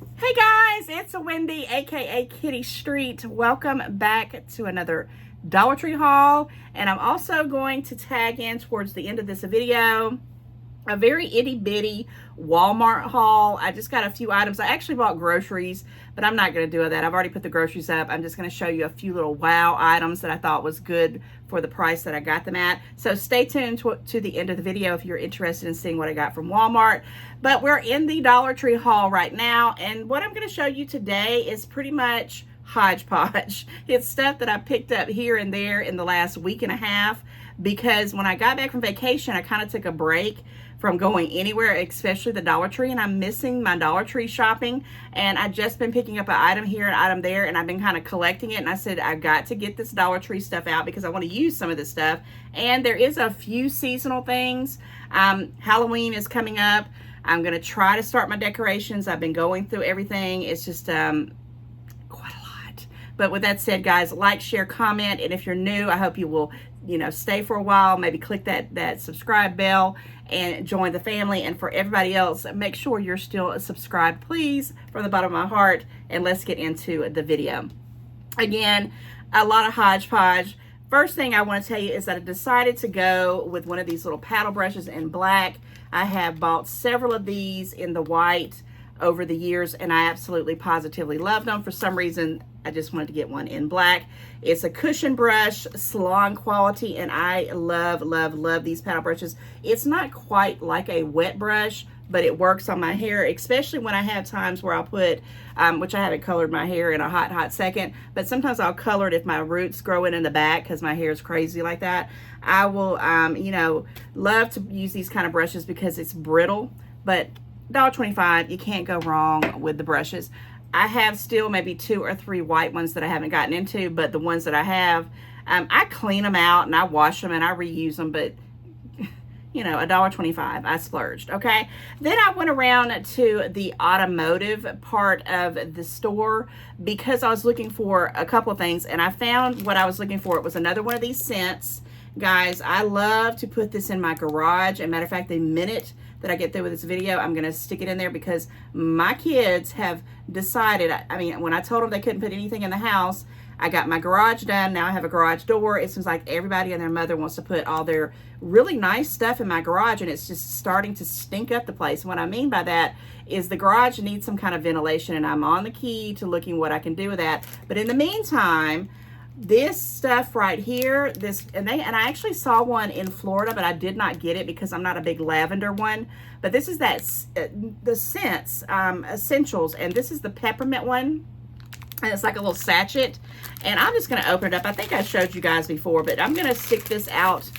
Hey guys, it's Wendy, aka Kitty Street. Welcome back to another Dollar Tree haul. And I'm also going to tag in towards the end of this video a very itty bitty Walmart haul. I just got a few items. I actually bought groceries, but I'm not going to do that. I've already put the groceries up. I'm just going to show you a few little wow items that I thought was good for the price that I got them at. So stay tuned to the end of the video if you're interested in seeing what I got from Walmart. But we're in the Dollar Tree haul right now, and what I'm going to show you today is pretty much hodgepodge. It's stuff that I picked up here and there in the last week and a half, because when I got back from vacation, I kind of took a break from going anywhere, especially the Dollar Tree, and I'm missing my Dollar Tree shopping. And I've just been picking up an item here, an item there, and I've been kind of collecting it. And I said, I've got to get this Dollar Tree stuff out because I want to use some of this stuff. And there is a few seasonal things. Halloween is coming up. I'm going to try to start my decorations. I've been going through everything. It's just quite a lot. But with that said, guys, like, share, comment, and if you're new, I hope you will, stay for a while. Maybe click that subscribe bell and join the family. And for everybody else, make sure you're still subscribed, please, from the bottom of my heart. And let's get into the video. Again, a lot of hodgepodge. First thing I want to tell you is that I decided to go with one of these little paddle brushes in black. I have bought several of these in the white over the years, and I absolutely positively loved them. For some reason, I just wanted to get one in black. It's a cushion brush, salon quality, and I love, love, love these paddle brushes. It's not quite like a wet brush, but it works on my hair, especially when I have times where I'll put, which I haven't colored my hair in a hot second, but sometimes I'll color it if my roots grow in the back because my hair is crazy like that. I will, love to use these kind of brushes because it's brittle, but $1.25, you can't go wrong with the brushes. I have still maybe 2 or 3 white ones that I haven't gotten into, but the ones that I have, I clean them out and I wash them and I reuse them, but $1.25, I splurged, okay? Then I went around to the automotive part of the store because I was looking for a couple of things, and I found what I was looking for. It was another one of these scents. Guys, I love to put this in my garage. As a matter of fact, the minute that I get through with this video, I'm going to stick it in there because my kids have decided, when I told them they couldn't put anything in the house, I got my garage done. Now I have a garage door. It seems like everybody and their mother wants to put all their really nice stuff in my garage, and it's just starting to stink up the place. And what I mean by that is the garage needs some kind of ventilation, and I'm on the key to looking what I can do with that. But in the meantime, this stuff right here, and I actually saw one in Florida, but I did not get it because I'm not a big lavender one. But this is the scents, essentials, and this is the peppermint one. And it's like a little sachet, and I'm just going to open it up. I think I showed you guys before, but I'm going to stick this out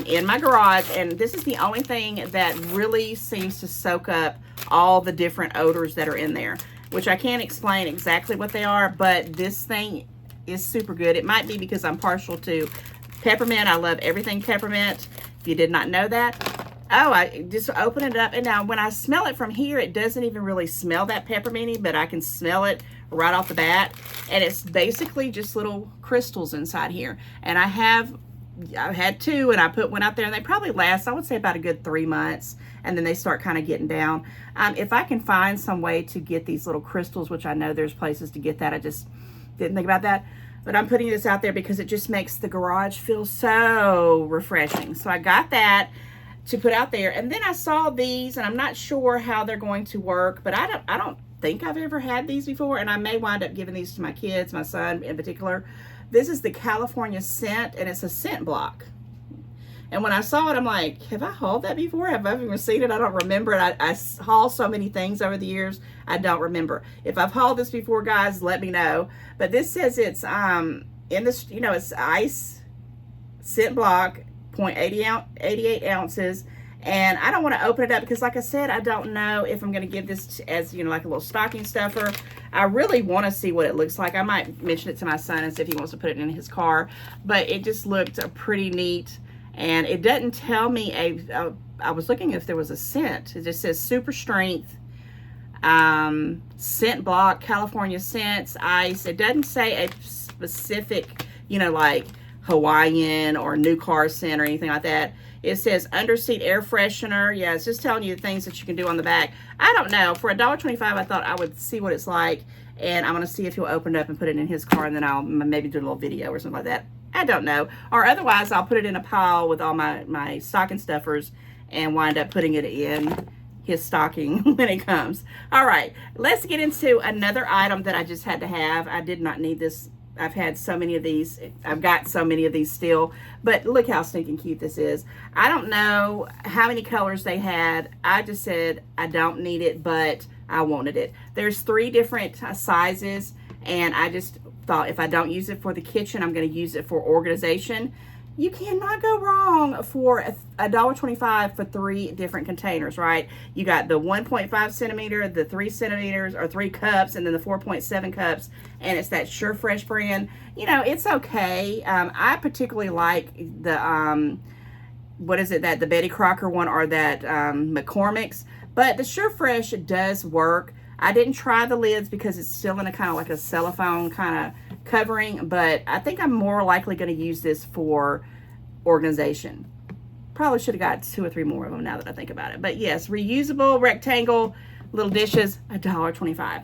in my garage, and this is the only thing that really seems to soak up all the different odors that are in there, which I can't explain exactly what they are, but this thing is super good. It might be because I'm partial to peppermint. I love everything peppermint, if you did not know that. Oh, I just open it up, and now when I smell it from here, it doesn't even really smell that pepperminty, but I can smell it right off the bat, and it's basically just little crystals inside here. And I've had 2, and I put one out there, and they probably last, I would say, about a good 3 months, and then they start kind of getting down. If I can find some way to get these little crystals, which I know there's places to get that, I just didn't think about that. But I'm putting this out there because it just makes the garage feel so refreshing. So I got that to put out there, and then I saw these, and I'm not sure how they're going to work, but I don't think I've ever had these before, and I may wind up giving these to my kids, my son in particular. This is the California scent, and it's a scent block. And when I saw it, I'm like, have I hauled that before? Have I even seen it? I don't remember it. I haul so many things over the years, I don't remember. If I've hauled this before, guys, let me know. But this says it's in this, it's ice scent block, 0.88 ounces. And I don't want to open it up because, like I said, I don't know if I'm going to give this as, like a little stocking stuffer. I really want to see what it looks like. I might mention it to my son and see if he wants to put it in his car. But it just looked pretty neat. And it doesn't tell me I was looking if there was a scent. It just says super strength, scent block, California scents, ice. It doesn't say a specific, like Hawaiian or new car scent or anything like that. It says underseat air freshener. Yeah, it's just telling you the things that you can do on the back. I don't know. For $1.25, I thought I would see what it's like. And I'm going to see if he'll open it up and put it in his car. And then I'll maybe do a little video or something like that. I don't know. Or otherwise, I'll put it in a pile with all my stocking stuffers and wind up putting it in his stocking when it comes. All right, let's get into another item that I just had to have. I did not need this. I've had so many of these. I've got so many of these still, but look how stinking cute this is. I don't know how many colors they had. I just said I don't need it, but I wanted it. There's 3 different sizes, and I just thought if I don't use it for the kitchen, I'm going to use it for organization. You cannot go wrong for $1.25 for 3 different containers, right? You got the 1.5 centimeter, the 3 centimeters or 3 cups, and then the 4.7 cups, and it's that Sure Fresh brand. You know, it's okay. I particularly like the what is it, that the Betty Crocker one or that McCormick's, but the Sure Fresh does work. I didn't try the lids because it's still in a kind of like a cellophane kind of covering, but I think I'm more likely going to use this for organization. Probably should have got 2 or 3 more of them now that I think about it. But yes, reusable rectangle little dishes, $1.25.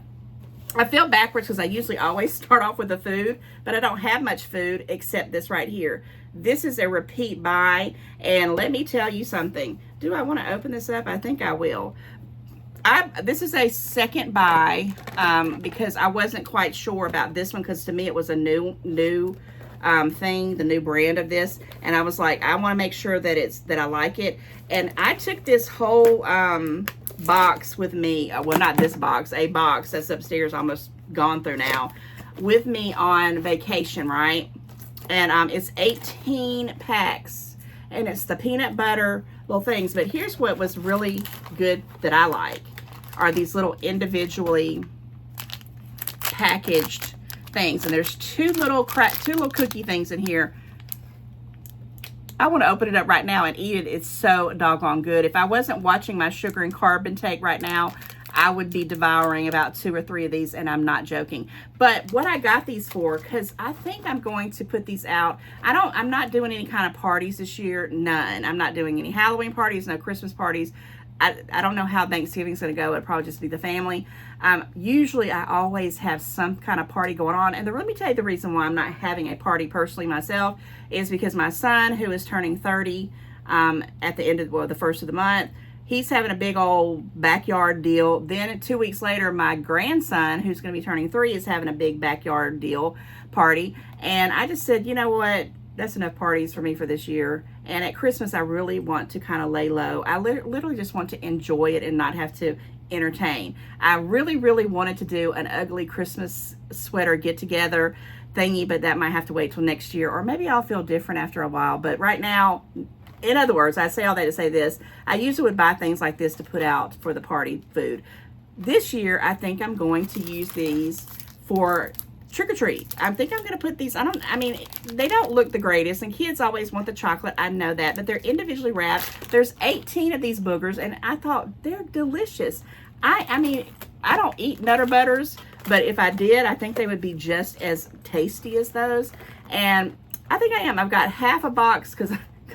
I feel backwards because I usually always start off with the food, but I don't have much food except this right here. This is a repeat buy, and let me tell you something. Do I want to open this up? I think I will. This is a second buy because I wasn't quite sure about this one because to me it was a new thing, the new brand of this, and I was like, I want to make sure that I like it. And I took this whole box with me, well, not this box, a box that's upstairs, almost gone through now, with me on vacation, right? And it's 18 packs, and it's the peanut butter little things. But here's what was really good that I like, are these little individually packaged things. And there's two little cookie things in here. I want to open it up right now and eat it. It's so doggone good. If I wasn't watching my sugar and carb intake right now, I would be devouring about 2 or 3 of these, and I'm not joking. But what I got these for, because I think I'm going to put these out. I'm not doing any kind of parties this year. None. I'm not doing any Halloween parties, no Christmas parties. I don't know how Thanksgiving's going to go. It'll probably just be the family. Usually I always have some kind of party going on. And let me tell you the reason why I'm not having a party personally myself is because my son, who is turning 30 at the end of, well, the first of the month, he's having a big old backyard deal. Then 2 weeks later, my grandson, who's going to be turning 3, is having a big backyard deal party. And I just said, you know what? That's enough parties for me for this year. And at Christmas, I really want to kind of lay low. I literally just want to enjoy it and not have to entertain. I really, really wanted to do an ugly Christmas sweater get-together thingy, but that might have to wait till next year. Or maybe I'll feel different after a while. But right now, in other words, I say all that to say this. I usually would buy things like this to put out for the party food. This year, I think I'm going to use these for trick-or-treat. I think I'm going to put these, I mean, they don't look the greatest, and kids always want the chocolate. I know that, but they're individually wrapped. There's 18 of these boogers, and I thought they're delicious. I mean, I don't eat Nutter Butters, but if I did, I think they would be just as tasty as those. And I think I am. I've got half a box because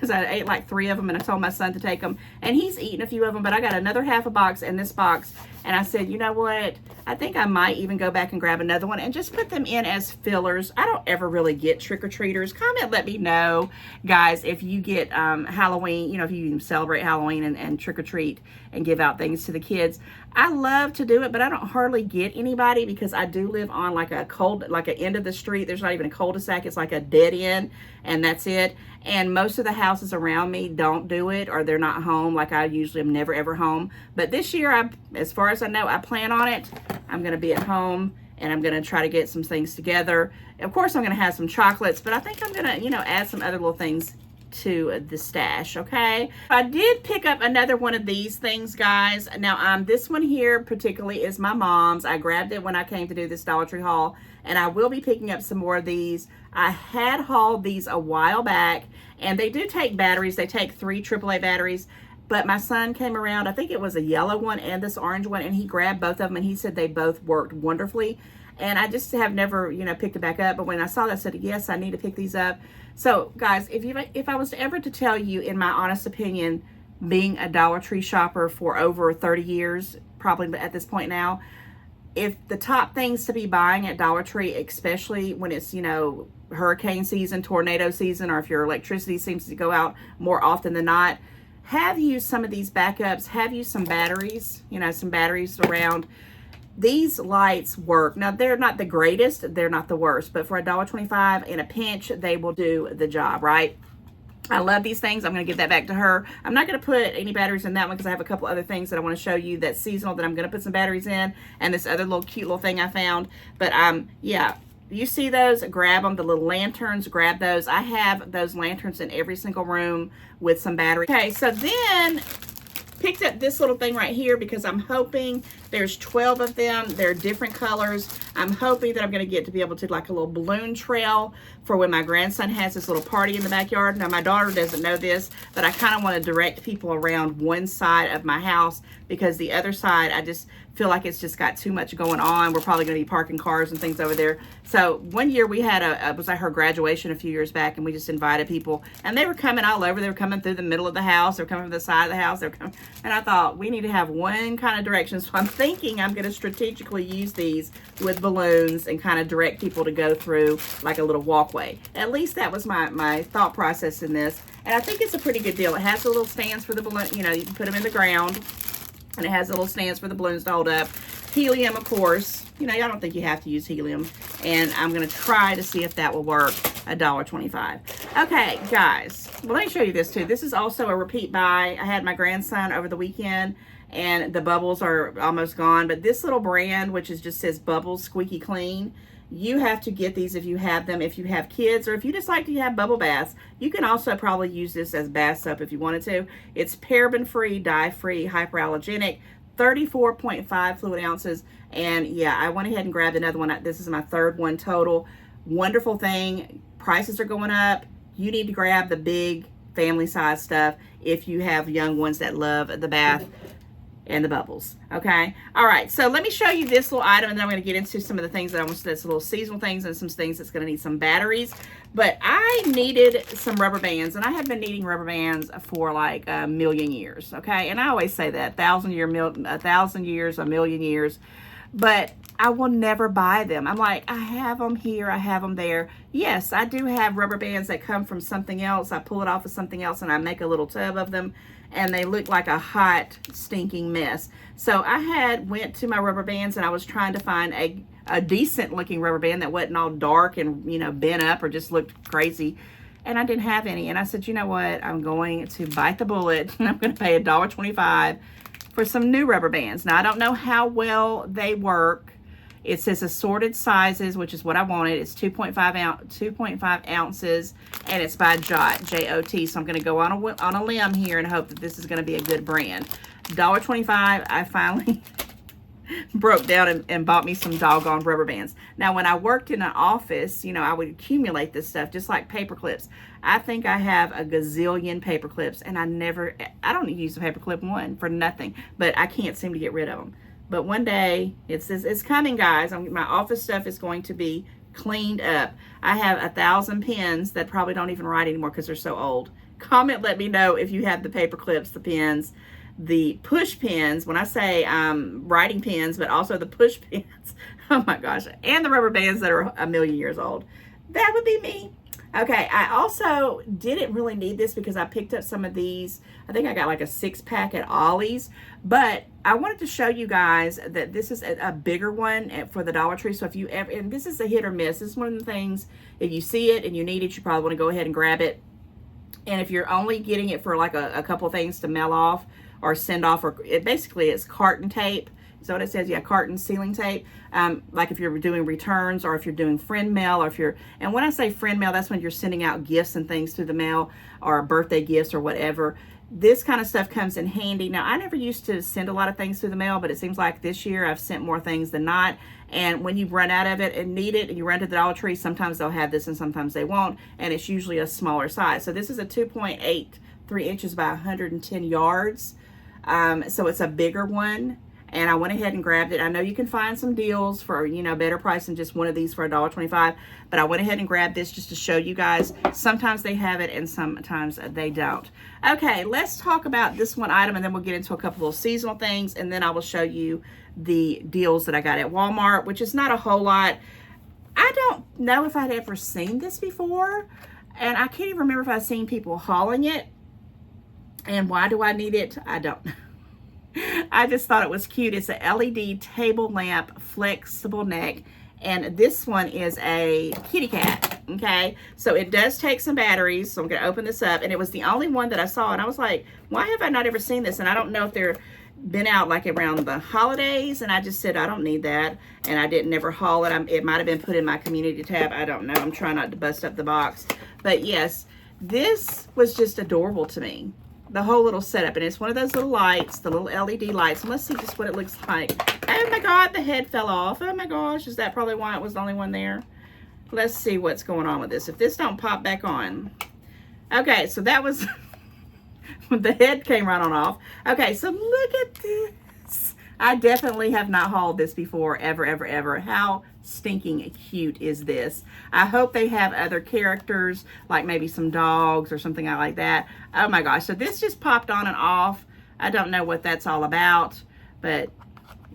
I ate like 3 of them, and I told my son to take them, and he's eaten a few of them, but I got another half a box in this box, and I said, you know what, I think I might even go back and grab another one and just put them in as fillers. I don't ever really get trick-or-treaters. Comment, let me know, guys, if you get Halloween, you know, if you celebrate Halloween and trick-or-treat and give out things to the kids. I love to do it, but I don't hardly get anybody because I do live on like an end of the street. There's not even a cul-de-sac. It's like a dead end, and that's it. And most of the houses around me don't do it, or they're not home. Like I usually am never ever home. But this year, as far as I know, I plan on it. I'm going to be at home, and I'm going to try to get some things together. Of course, I'm going to have some chocolates, but I think I'm going to, you know, add some other little things to the stash. Okay, I did pick up another one of these things, guys. Now this one here particularly is my mom's. I grabbed it when I came to do this Dollar Tree haul, and I will be picking up some more of these. I had hauled these a while back, and they do take batteries. They take 3 AAA batteries, but my son came around, I think it was a yellow one and this orange one, and he grabbed both of them, and he said they both worked wonderfully. and I just have never, you know, picked it back up. But when I saw that, I said, yes, I need to pick these up. So guys, if I was ever to tell you, in my honest opinion, being a Dollar Tree shopper for over 30 years, probably at this point now, if the top things to be buying at Dollar Tree, especially when it's, you know, hurricane season, tornado season, or if your electricity seems to go out more often than not, have you some of these backups, have you some batteries, you know, some batteries around. These lights work. Now, they're not the greatest, they're not the worst, but for $1.25 in a pinch, they will do the job, right? I love these things. I'm going to give that back to her. I'm not going to put any batteries in that one because I have a couple other things that I want to show you that's seasonal that I'm going to put some batteries in, and this other little cute little thing I found. But yeah, you see those, grab them. The little lanterns, grab those. I have those lanterns in every single room with some batteries. Okay, so then picked up this little thing right here because I'm hoping, there's 12 of them. They're different colors. I'm hoping that I'm going to get to be able to like a little balloon trail for when my grandson has this little party in the backyard. Now, my daughter doesn't know this, but I kind of want to direct people around one side of my house because the other side, I just feel like it's just got too much going on. We're probably going to be parking cars and things over there. So one year we had it was like her graduation a few years back, and we just invited people, and they were coming all over. They were coming through the middle of the house. They were coming from the side of the house. They were coming, and I thought we need to have one kind of direction. So I'm thinking I'm going to strategically use these with balloons and kind of direct people to go through like a little walkway. At least that was my thought process in this. And I think it's a pretty good deal. It has the little stands for the balloon. You know, you can put them in the ground. And it has little stands for the balloons to hold up. Helium, of course. You know, I don't think you have to use helium. And I'm going to try to see if that will work. $1.25. Okay, guys. Well, let me show you this, too. This is also a repeat buy. I had my grandson over the weekend, and the bubbles are almost gone. But this little brand, which is just says Bubbles Squeaky Clean, you have to get these if you have them. If you have kids, or if you just like to have bubble baths, you can also probably use this as bath soap if you wanted to. It's paraben-free, dye-free, hyperallergenic, 34.5 fluid ounces. And yeah, I went ahead and grabbed another one. This is my third one total. Wonderful thing. Prices are going up. You need to grab the big family size stuff if you have young ones that love the bath and the bubbles. Okay, all right, so let me show you this little item, and then I'm going to get into some of the things that I want to, that's little seasonal things, and some things that's going to need some batteries. But I needed some rubber bands, and I have been needing rubber bands for like a million years. Okay, and I always say that 1,000 years, a million years, but I will never buy them. I'm like, I have them here, I have them there. Yes, I do have rubber bands that come from something else. I pull it off of something else, and I make a little tub of them, and they look like a hot, stinking mess. So I went to my rubber bands, and I was trying to find a decent looking rubber band that wasn't all dark and, you know, bent up or just looked crazy. And I didn't have any. And I said, you know what? I'm going to bite the bullet, and I'm going to pay $1.25 for some new rubber bands. Now, I don't know how they work. It says assorted sizes, which is what I wanted. It's 2.5 ounces, and it's by Jot, J-O-T. So I'm going to go on a limb here and hope that this is going to be a good brand. $1.25. I finally broke down and bought me some doggone rubber bands. Now, when I worked in an office, you know, I would accumulate this stuff just like paper clips. I think I have a gazillion paper clips, and I don't use a paper clip one for nothing, but I can't seem to get rid of them. But one day, it's coming, guys. My office stuff is going to be cleaned up. I have 1,000 pens that probably don't even write anymore because they're so old. Comment, let me know if you have the paper clips, the pens, the push pens. When I say writing pens, but also the push pens. Oh my gosh. And the rubber bands that are a million years old. That would be me. Okay, I also didn't really need this because I picked up some of these. I think I got like a 6-pack at Ollie's, but I wanted to show you guys that this is a bigger one for the Dollar Tree. So if you ever, and this is a hit or miss. This is one of the things, if you see it and you need it, you probably want to go ahead and grab it. And if you're only getting it for like a couple of things to mail off or send off, or basically it's carton tape. So what it says, yeah, carton sealing tape. Like if you're doing returns, or if you're doing friend mail, or if you're, and when I say friend mail, that's when you're sending out gifts and things through the mail, or birthday gifts or whatever. This kind of stuff comes in handy. Now, I never used to send a lot of things through the mail, but it seems like this year I've sent more things than not. And when you run out of it and need it, and you run to the Dollar Tree, sometimes they'll have this and sometimes they won't. And it's usually a smaller size. So this is a 2.83 inches by 110 yards. So it's a bigger one. and I went ahead and grabbed it. I know you can find some deals for, you know, better price than just one of these for $1.25, but I went ahead and grabbed this just to show you guys. Sometimes they have it and sometimes they don't. Okay, let's talk about this one item, and then we'll get into a couple little seasonal things, and then I will show you the deals that I got at Walmart, which is not a whole lot. I don't know if I'd ever seen this before, and I can't even remember if I've seen people hauling it. And why do I need it? I don't know. I just thought it was cute. It's a LED table lamp, flexible neck, and this one is a kitty cat, okay? So it does take some batteries, so I'm gonna open this up, and it was the only one that I saw, and I was like, why have I not ever seen this? And I don't know if they're been out like around the holidays, and I just said, I don't need that, and I didn't ever haul it. It might have been put in my community tab. I don't know. I'm trying not to bust up the box. But yes, this was just adorable to me. The whole little setup, and it's one of those little lights, the little LED lights, and let's see just what it looks like. Oh my God, the head fell off. Oh my gosh, is that probably why it was the only one there? Let's see what's going on with this. If this don't pop back on. Okay, so that was the head came right on off. Okay, so look at this. I definitely have not hauled this before, ever, ever, ever. How stinking cute is this? I hope they have other characters, like maybe some dogs or something like that. Oh my gosh, so this just popped on and off. I don't know what that's all about, but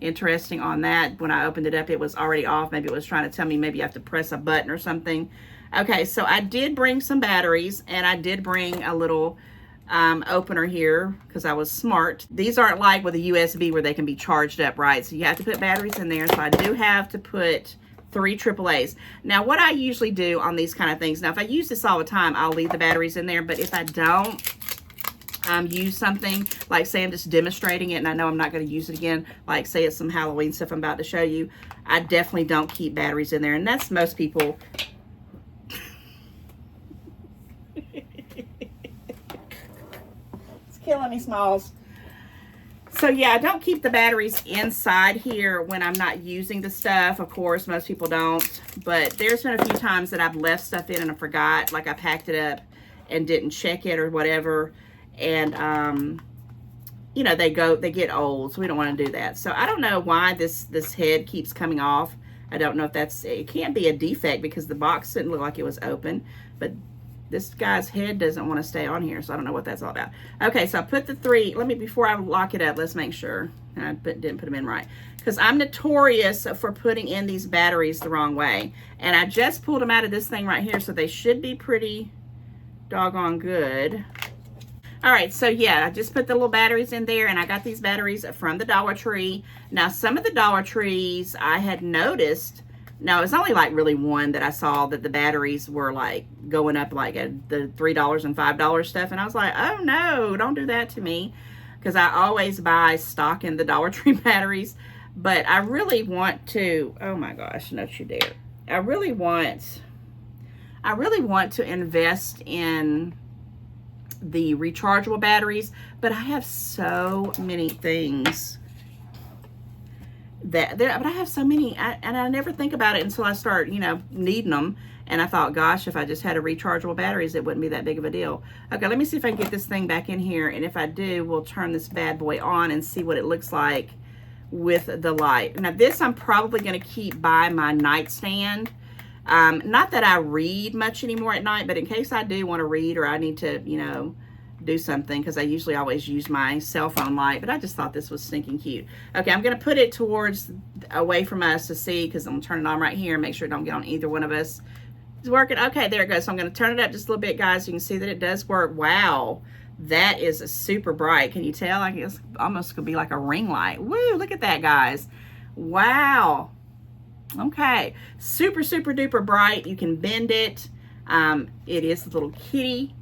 interesting on that. When I opened it up, it was already off. Maybe it was trying to tell me maybe you have to press a button or something. Okay, so I did bring some batteries, and I did bring a little opener here because I was smart. These aren't like with a USB where they can be charged up, right? So you have to put batteries in there. So I do have to put 3 AAAs. Now what I usually do on these kind of things, now if I use this all the time, I'll leave the batteries in there, but if I don't use something, like say I'm just demonstrating it and I know I'm not going to use it again, like say it's some Halloween stuff I'm about to show you, I definitely don't keep batteries in there, and that's most people. Killing me, Smalls. So yeah, I don't keep the batteries inside here when I'm not using the stuff. Of course, most people don't, but there's been a few times that I've left stuff in and I forgot, like I packed it up and didn't check it or whatever, and you know, they get old, so we don't want to do that. So I don't know why this head keeps coming off. I don't know if it can't be a defect because the box didn't look like it was open, but this guy's head doesn't want to stay on here, so I don't know what that's all about. Okay, so I put the 3, before I lock it up, let's make sure. I didn't put them in right, because I'm notorious for putting in these batteries the wrong way. And I just pulled them out of this thing right here, so they should be pretty doggone good. All right, so yeah, I just put the little batteries in there, and I got these batteries from the Dollar Tree. Now, some of the Dollar Trees I had noticed, no, it's only like really one that I saw that the batteries were like going up like at the $3 and $5 stuff. And I was like, oh no, don't do that to me. Because I always buy stock in the Dollar Tree batteries. But I really want to, oh my gosh, don't you dare. I really want to invest in the rechargeable batteries. But I have so many things but I have so many, and I never think about it until I start, you know, needing them. And I thought, gosh, if I just had a rechargeable batteries, it wouldn't be that big of a deal. Okay, let me see if I can get this thing back in here, and if I do, we'll turn this bad boy on and see what it looks like with the light. Now this I'm probably going to keep by my nightstand. Not that I read much anymore at night, but in case I do want to read or I need to, you know, do something, because I usually always use my cell phone light, but I just thought this was stinking cute. Okay, I'm going to put it towards away from us to see, because I'm going to turn it on right here and make sure it don't get on either one of us. It's working. Okay, there it goes. So I'm going to turn it up just a little bit, guys. You can see that it does work. Wow, that is super bright. Can you tell? Like it's almost could be like a ring light. Woo, look at that, guys. Wow. Okay, super duper bright. You can bend it. It is a little kitty.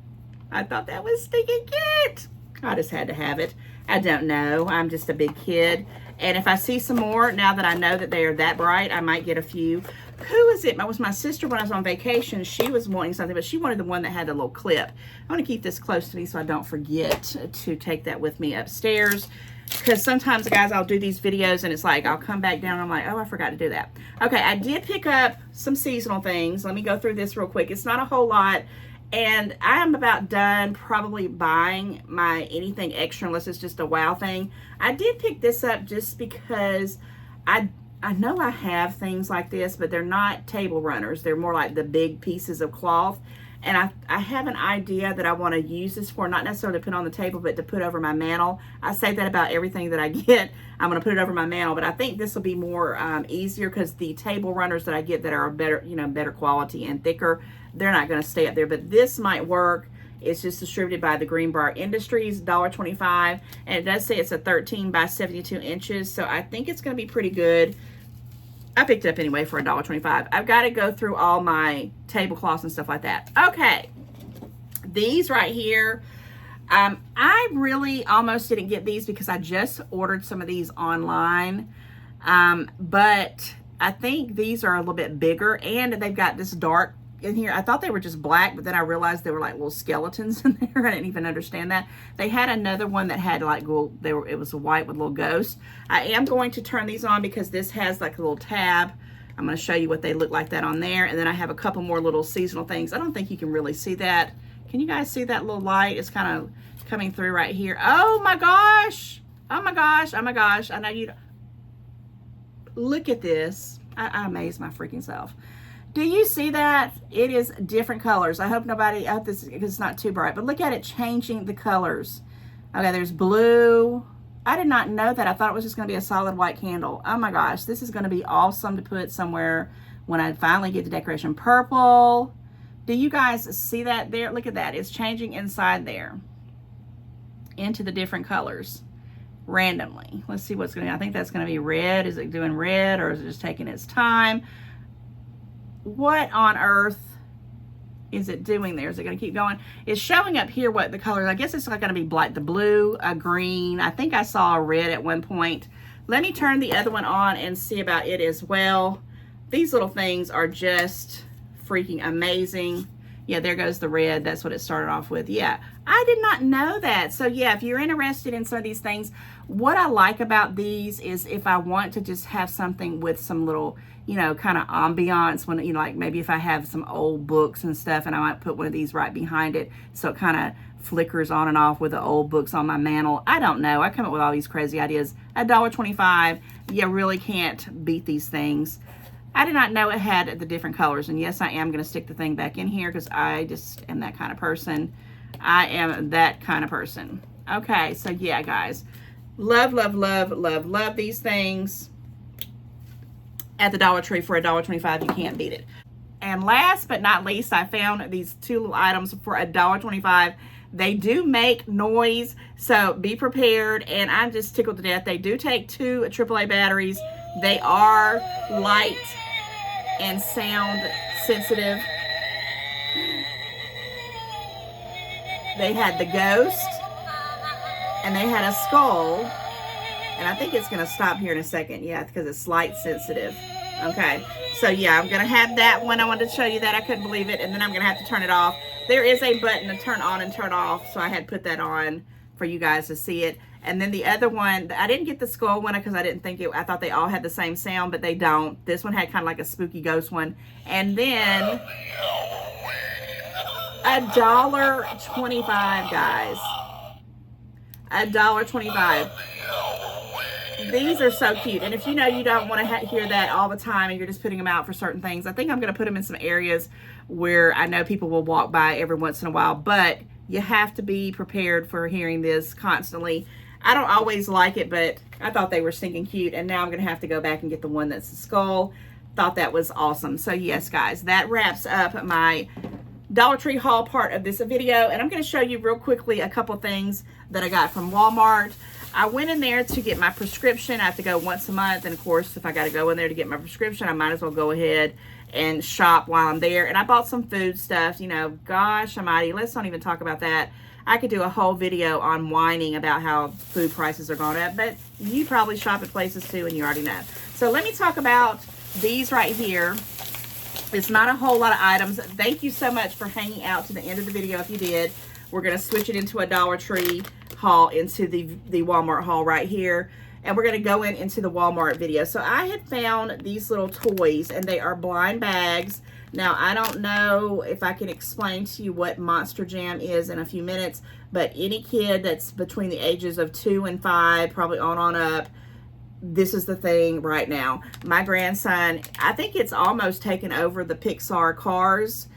I thought that was stinking cute. I just had to have it. I don't know. I'm just a big kid. And if I see some more, now that I know that they are that bright, I might get a few. Who is it? It was my sister when I was on vacation. She was wanting something, but she wanted the one that had the little clip. I want to keep this close to me so I don't forget to take that with me upstairs. Because sometimes, guys, I'll do these videos and it's like, I'll come back down and I'm like, oh, I forgot to do that. Okay, I did pick up some seasonal things. Let me go through this real quick. It's not a whole lot. And I am about done probably buying my anything extra unless it's just a wow thing. I did pick this up just because I know I have things like this, but they're not table runners. They're more like the big pieces of cloth. And I have an idea that I want to use this for, not necessarily to put on the table, but to put over my mantle. I say that about everything that I get. I'm going to put it over my mantle, but I think this will be more easier because the table runners that I get that are better, better quality and thicker, they're not going to stay up there. But this might work. It's just distributed by the Greenbrier Industries, $1.25, and it does say it's a 13 by 72 inches, so I think it's going to be pretty good. I picked it up anyway for $1.25. I've got to go through all my tablecloths and stuff like that. Okay, these right here, I really almost didn't get these because I just ordered some of these online, but I think these are a little bit bigger, and they've got this dark in here. I thought they were just black, but then I realized they were like little skeletons in there. I didn't even understand that. They had another one that had like it was white with little ghosts. I am going to turn these on because this has like a little tab. I'm going to show you what they look like that on there. And then I have a couple more little seasonal things. I don't think you can really see that. Can you guys see that little light? It's kind of coming through right here. Oh my gosh. Oh my gosh. Oh my gosh. I know you don't. Look at this. I amaze my freaking self. Do you see that? It is different colors. I hope this is not too bright, but look at it changing the colors. Okay, there's blue. I did not know that. I thought it was just going to be a solid white candle. Oh my gosh, this is going to be awesome to put somewhere when I finally get the decoration. Purple. Do you guys see that there? Look at that. It's changing inside there into the different colors randomly. Let's see what's going to, I think that's going to be red. Is it doing red or is it just taking its time? What on earth is it doing there? Is it going to keep going? It's showing up here what the colors. I guess it's like going to be black, the blue, a green. I think I saw a red at one point. Let me turn the other one on and see about it as well. These little things are just freaking amazing. Yeah, there goes the red. That's what it started off with. Yeah, I did not know that. So yeah, if you're interested in some of these things, what I like about these is if I want to just have something with some little, kind of ambiance when, like maybe if I have some old books and stuff and I might put one of these right behind it so it kind of flickers on and off with the old books on my mantle. I don't know. I come up with all these crazy ideas. $1.25. You really can't beat these things. I did not know it had the different colors. And yes, I am going to stick the thing back in here because I just am that kind of person. I am that kind of person. Okay, so yeah, guys. Love, love, love, love, love these things. At the Dollar Tree for $1.25, you can't beat it. And last but not least, I found these two little items for $1.25. They do make noise, so be prepared. And I'm just tickled to death. They do take 2 AAA batteries. They are light and sound sensitive. They had the ghost, and they had a skull. And I think it's going to stop here in a second. Yeah, because it's light sensitive. Okay. So, yeah, I'm going to have that one. I wanted to show you that. I couldn't believe it. And then I'm going to have to turn it off. There is a button to turn on and turn off. So I had put that on for you guys to see it. And then the other one, I didn't get the skull one because I didn't think it, I thought they all had the same sound, but they don't. This one had kind of like a spooky ghost one. And then $1.25, guys. $1.25. These are so cute. And if you don't want to hear that all the time and you're just putting them out for certain things, I think I'm going to put them in some areas where I know people will walk by every once in a while, but you have to be prepared for hearing this constantly. I don't always like it, but I thought they were stinking cute, and now I'm going to have to go back and get the one that's the skull. Thought that was awesome. So yes, guys, that wraps up my Dollar Tree haul part of this video, and I'm going to show you real quickly a couple things that I got from Walmart. I went in there to get my prescription. I have to go once a month, and of course, if I got to go in there to get my prescription, I might as well go ahead and shop while I'm there. And I bought some food stuff. Gosh almighty, let's not even talk about that. I could do a whole video on whining about how food prices are going up, but you probably shop at places too, and you already know. So let me talk about these right here. It's not a whole lot of items. Thank you so much for hanging out to the end of the video if you did. We're going to switch it into a Dollar Tree haul, into the Walmart haul right here. and we're going to go into the Walmart video. So I had found these little toys, and they are blind bags. Now, I don't know if I can explain to you what Monster Jam is in a few minutes, but any kid that's between the ages of 2 and 5, probably on up, this is the thing right now. My grandson, I think it's almost taken over the Pixar Cars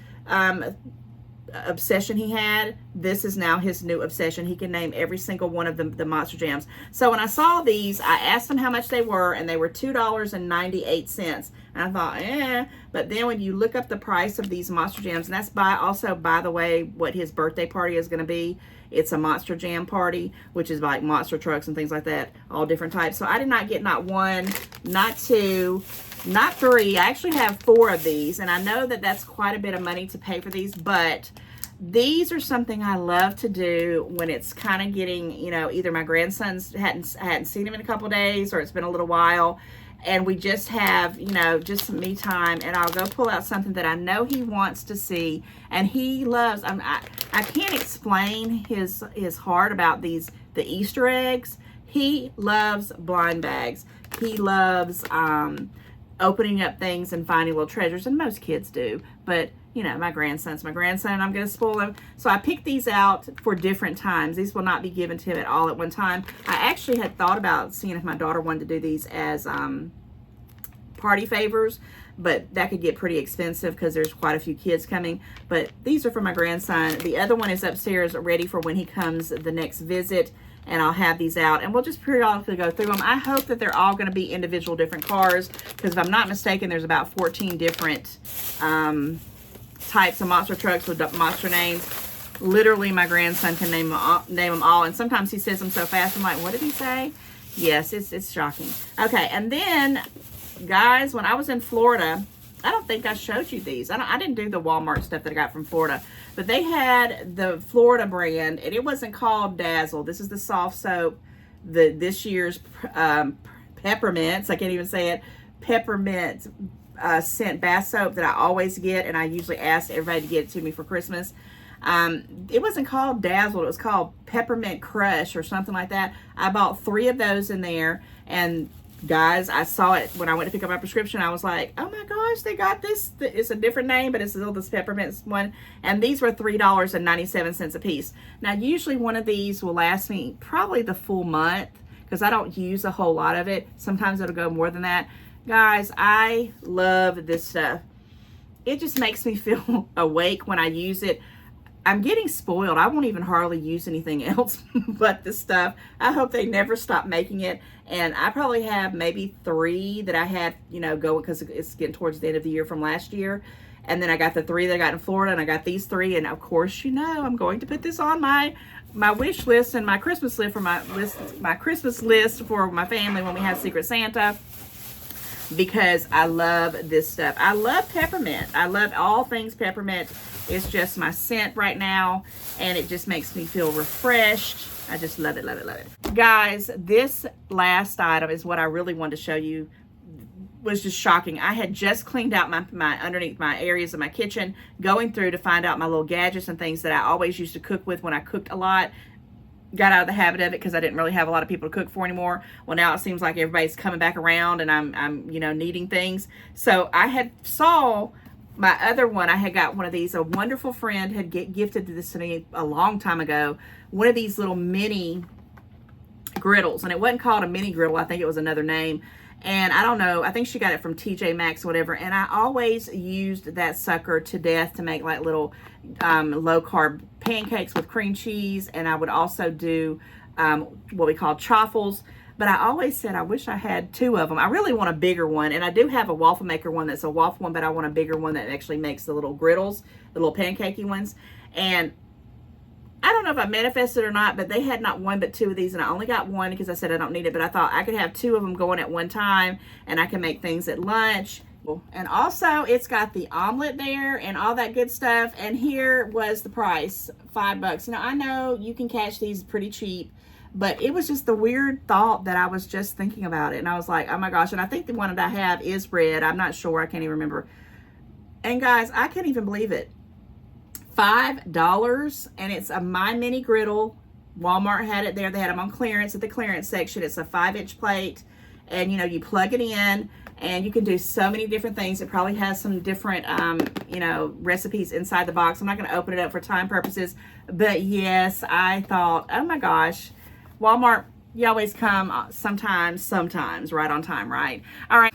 obsession he had. This is now his new obsession. He can name every single one of the Monster Jams. So when I saw these, I asked him how much they were, and they were $2.98. And I thought, but then when you look up the price of these Monster Jams, and that's by the way, what his birthday party is going to be. It's a Monster Jam party, which is like monster trucks and things like that, all different types. So I did not get not 1, not 2, not 3. I actually have 4 of these, and I know that that's quite a bit of money to pay for these, but these are something I love to do when it's kind of getting, either my grandson's hadn't seen him in a couple of days, or it's been a little while, and we just have, just some me time, and I'll go pull out something that I know he wants to see, and he loves. I can't explain his heart about the Easter eggs. He loves blind bags. He loves opening up things and finding little treasures, and most kids do, but my grandson's my grandson, and I'm going to spoil him. So I picked these out for different times. These will not be given to him at all at one time. I actually had thought about seeing if my daughter wanted to do these as party favors, but that could get pretty expensive because there's quite a few kids coming. But these are for my grandson. The other one is upstairs ready for when he comes the next visit, and I'll have these out, and we'll just periodically go through them. I hope that they're all going to be individual different cars, because if I'm not mistaken, there's about 14 different types of monster trucks with monster names. Literally, my grandson can name them all, and sometimes he says them so fast, I'm like, what did he say? Yes, it's shocking. Okay, and then, guys, when I was in Florida, I don't think I showed you these. I didn't do the Walmart stuff that I got from Florida, but they had the Florida brand, and it wasn't called Dazzle. This is the soft soap, this year's Peppermints. I can't even say it. Peppermint scent bath soap that I always get, and I usually ask everybody to get it to me for Christmas. It wasn't called Dazzle. It was called Peppermint Crush or something like that. I bought 3 of those in there, and guys, I saw it when I went to pick up my prescription. I was like, oh my gosh, they got this. It's a different name, but it's still this Peppermint one. And these were $3.97 a piece. Now, usually one of these will last me probably the full month, because I don't use a whole lot of it. Sometimes it'll go more than that. Guys, I love this stuff. It just makes me feel awake when I use it. I'm getting spoiled. I won't even hardly use anything else but this stuff. I hope they never stop making it. And I probably have maybe 3 that I had, going, because it's getting towards the end of the year from last year. And then I got the 3 that I got in Florida, and I got these 3. And of course, I'm going to put this on my wish list and my Christmas list for my Christmas list for my family when we have Secret Santa, because I love this stuff. I love peppermint. I love all things peppermint. It's just my scent right now, and it just makes me feel refreshed. I just love it, love it, love it. Guys, this last item is what I really wanted to show you. Was just shocking. I had just cleaned out my underneath my areas of my kitchen, going through to find out my little gadgets and things that I always used to cook with when I cooked a lot. Got out of the habit of it because I didn't really have a lot of people to cook for anymore. Well, now it seems like everybody's coming back around, and I'm needing things. So I had saw my other one. I had got one of these. A wonderful friend had gifted this to me a long time ago. One of these little mini griddles, and it wasn't called a mini griddle. I think it was another name. And I don't know, I think she got it from TJ Maxx or whatever. And I always used that sucker to death to make like little low-carb pancakes with cream cheese. And I would also do what we call chaffles. But I always said I wish I had 2 of them. I really want a bigger one. And I do have a waffle maker one that's a waffle one, but I want a bigger one that actually makes the little griddles, the little pancakey ones. And I don't know if I manifested or not, but they had not 1 but 2 of these, and I only got 1 because I said I don't need it, but I thought I could have 2 of them going at one time, and I can make things at lunch. And also, it's got the omelet there and all that good stuff, and here was the price, $5. Now, I know you can catch these pretty cheap, but it was just the weird thought that I was just thinking about it, and I was like, oh my gosh. And I think the one that I have is red. I'm not sure. I can't even remember. And guys, I can't even believe it. $5, and it's a My Mini Griddle Walmart had it there. They had them on clearance at the clearance section. It's a 5-inch plate, and you know, you plug it in, and you can do so many different things. It probably has some different, you know, recipes inside the box. I'm not going to open it up for time purposes, but yes, I thought, oh my gosh, Walmart, you always come sometimes right on time, right? All right,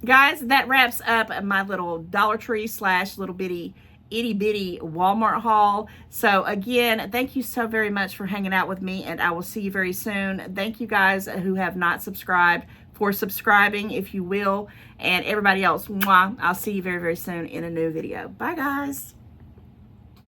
guys, that wraps up my little Dollar Tree / little bitty itty bitty Walmart haul. So again, thank you so very much for hanging out with me, and I will see you very soon. Thank you guys who have not subscribed for subscribing, if you will, and everybody else, mwah, I'll see you very, very soon in a new video. Bye guys.